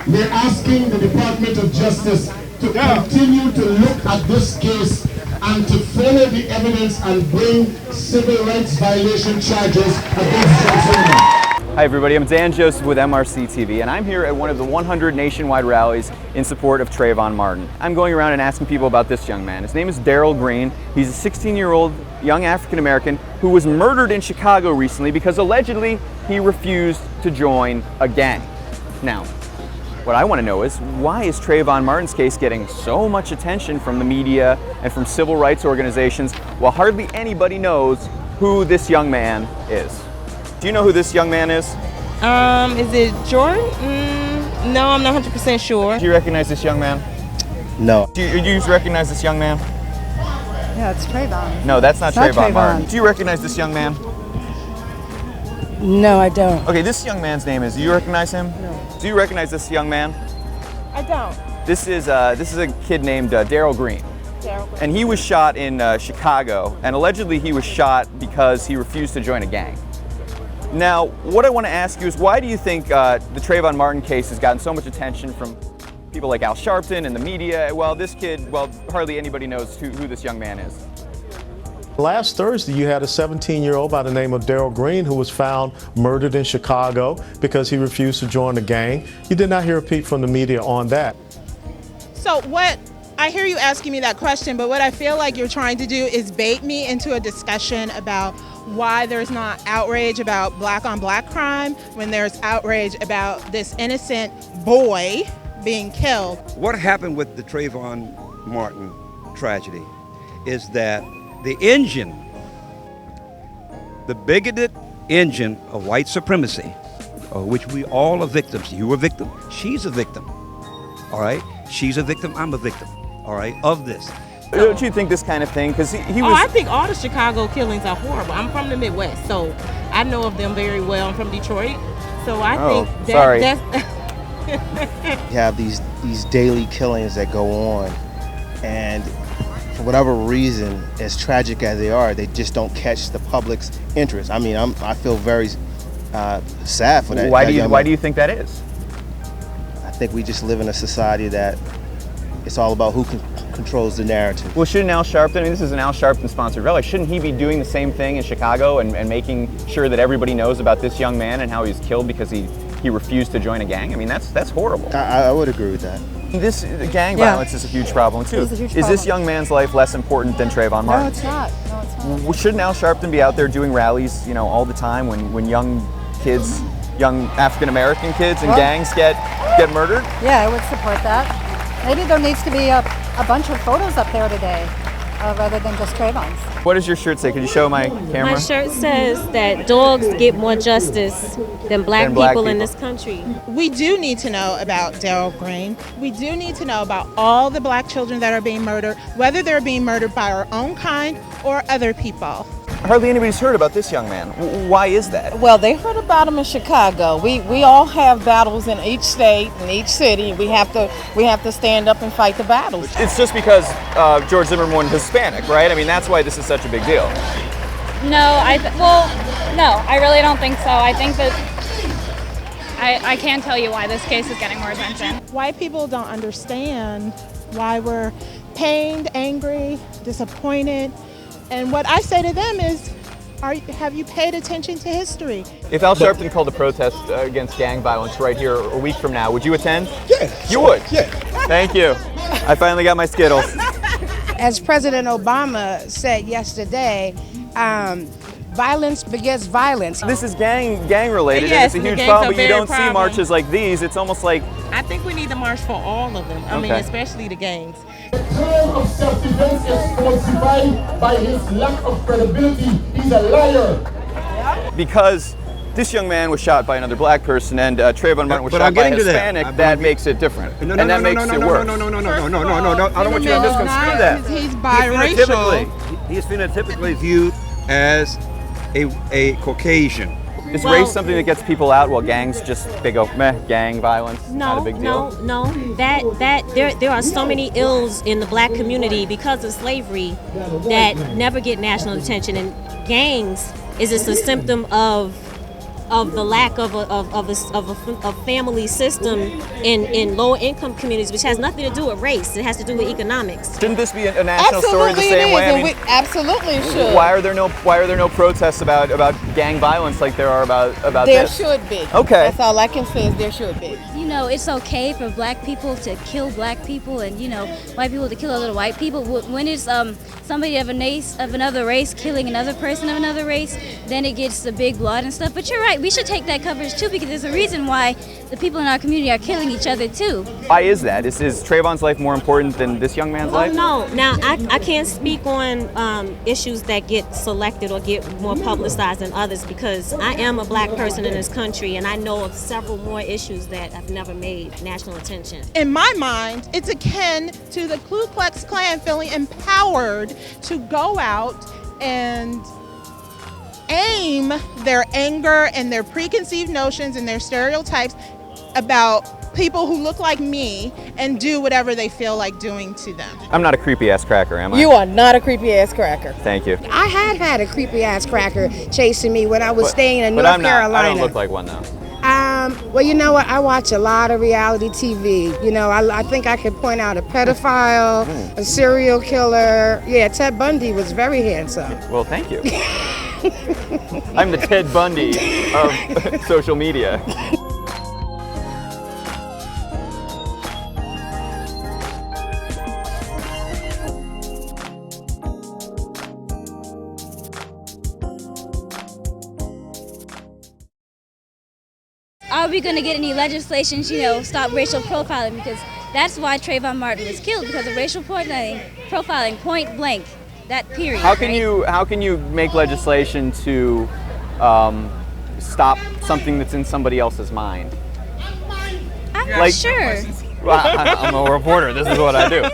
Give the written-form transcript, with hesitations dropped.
We're asking the Department of Justice to continue to look at this case and to follow the evidence and bring civil rights violation charges against Trayvon. Hi everybody, I'm Dan Joseph with MRC-TV, and I'm here at one of the 100 nationwide rallies in support of Trayvon Martin. I'm going around and asking people about this young man. His name is Darrell Green. He's a 16-year-old young African-American who was murdered in Chicago recently because allegedly he refused to join a gang. Now, what I want to know is, why is Trayvon Martin's case getting so much attention from the media and from civil rights organizations while hardly anybody knows who this young man is? Do you know who this young man is? Is it Jordan? No, I'm not 100% sure. Do you recognize this young man? No. Do you recognize this young man? Yeah, it's Trayvon. No, that's not Trayvon Martin. Trayvon. Do you recognize this young man? No, I don't. Okay, this young man's name is, do you recognize him? No. Do you recognize this young man? I don't. This is a kid named Darrell Green. Darrell Green. And he was shot in Chicago, and allegedly he was shot because he refused to join a gang. Now, what I want to ask you is, why do you think the Trayvon Martin case has gotten so much attention from people like Al Sharpton and the media? Well, this kid, well, hardly anybody knows who this young man is. Last Thursday, you had a 17-year-old by the name of Darrell Green who was found murdered in Chicago because he refused to join the gang. You did not hear a peep from the media on that. So what, I hear you asking me that question, but what I feel like you're trying to do is bait me into a discussion about why there's not outrage about black on black crime when there's outrage about this innocent boy being killed. What happened with the Trayvon Martin tragedy is that the engine, the bigoted engine of white supremacy, of which we all are victims. You a victim, she's a victim, all right? She's a victim, I'm a victim, all right, of this. Don't you think this kind of thing, because he was... Oh, I think all the Chicago killings are horrible. I'm from the Midwest, so I know of them very well. I'm from Detroit, so I think that's... You have these daily killings that go on, and for whatever reason, as tragic as they are, they just don't catch the public's interest. I mean, I feel very sad for that. Why do you think that is? I think we just live in a society that it's all about who controls the narrative. Well, shouldn't Al Sharpton, I mean, this is an Al Sharpton sponsored rally, shouldn't he be doing the same thing in Chicago and making sure that everybody knows about this young man and how he was killed because he refused to join a gang? I mean, that's horrible. I would agree with that. This gang violence is a huge problem too. Is this young man's life less important than Trayvon Martin? No, it's not. No, it's not. Well, shouldn't Al Sharpton be out there doing rallies, you know, all the time when young kids, young African American kids in gangs get murdered? Yeah, I would support that. Maybe there needs to be a bunch of photos up there today, rather than just Trayvon's. What does your shirt say? Could you show my camera? My shirt says that dogs get more justice than black people in this country. We do need to know about Darrell Green. We do need to know about all the black children that are being murdered, whether they're being murdered by our own kind or other people. Hardly anybody's heard about this young man. Why is that? Well, they heard about him in Chicago. We all have battles in each state, in each city. We have to stand up and fight the battles. It's just because George Zimmerman was Hispanic, right? I mean, that's why this is such a big deal. No, no, I really don't think so. I think that I can't tell you why this case is getting more attention. White people don't understand why we're pained, angry, disappointed. And what I say to them is, have you paid attention to history? If Al Sharpton called a protest against gang violence right here a week from now, would you attend? Yeah. You would? Yeah. Thank you. I finally got my Skittles. As President Obama said yesterday, violence begets violence. This is gang related, Yes, and it's a the huge gangs problem, are but you very don't see problem. marches like these. It's almost like... I think we need to march for all of them. I mean, especially the gangs. The claim of self-defense is falsified by his lack of credibility. He's a liar. Because this young man was shot by another black person and Trayvon Martin was shot by a Hispanic, that makes it different. And that makes it worse. No, I don't want you to misconstrue that. He's biracial. He's phenotypically viewed as a Caucasian. Is race something that gets people out while gangs they go, meh, gang violence, not a big deal? No. There are so many ills in the black community because of slavery that never get national attention, and gangs is just a symptom of of the lack of a family system in lower income communities, which has nothing to do with race. It has to do with economics. Shouldn't this be a national story the same way? I mean, absolutely should. Why are there no protests about gang violence like there are about there this? There should be. Okay. That's all I can say is there should be. You know, it's okay for black people to kill black people and, you know, white people to kill other white people. When it's somebody of another race killing another person of another race, then it gets the big blood and stuff. But you're right, we should take that coverage too, because there's a reason why the people in our community are killing each other too. Why is that? Is Trayvon's life more important than this young man's life? No. Now, I can't speak on issues that get selected or get more publicized than others, because I am a black person in this country and I know of several more issues that have never made national attention. In my mind, it's akin to the Ku Klux Klan feeling empowered to go out and aim their anger and their preconceived notions and their stereotypes about people who look like me and do whatever they feel like doing to them. I'm not a creepy ass cracker, am I? You are not a creepy ass cracker. Thank you. I had a creepy ass cracker chasing me when I was staying in North Carolina. I don't look like one though. Well, you know what? I watch a lot of reality TV. You know, I think I could point out a pedophile, a serial killer. Yeah, Ted Bundy was very handsome. Well, thank you. I'm the Ted Bundy of social media. Are we going to get any legislation, you know, stop racial profiling? Because that's why Trayvon Martin was killed, because of racial profiling, point blank, that period. How can you make legislation to stop something that's in somebody else's mind? I'm not sure. Well, I'm a reporter. This is what I do.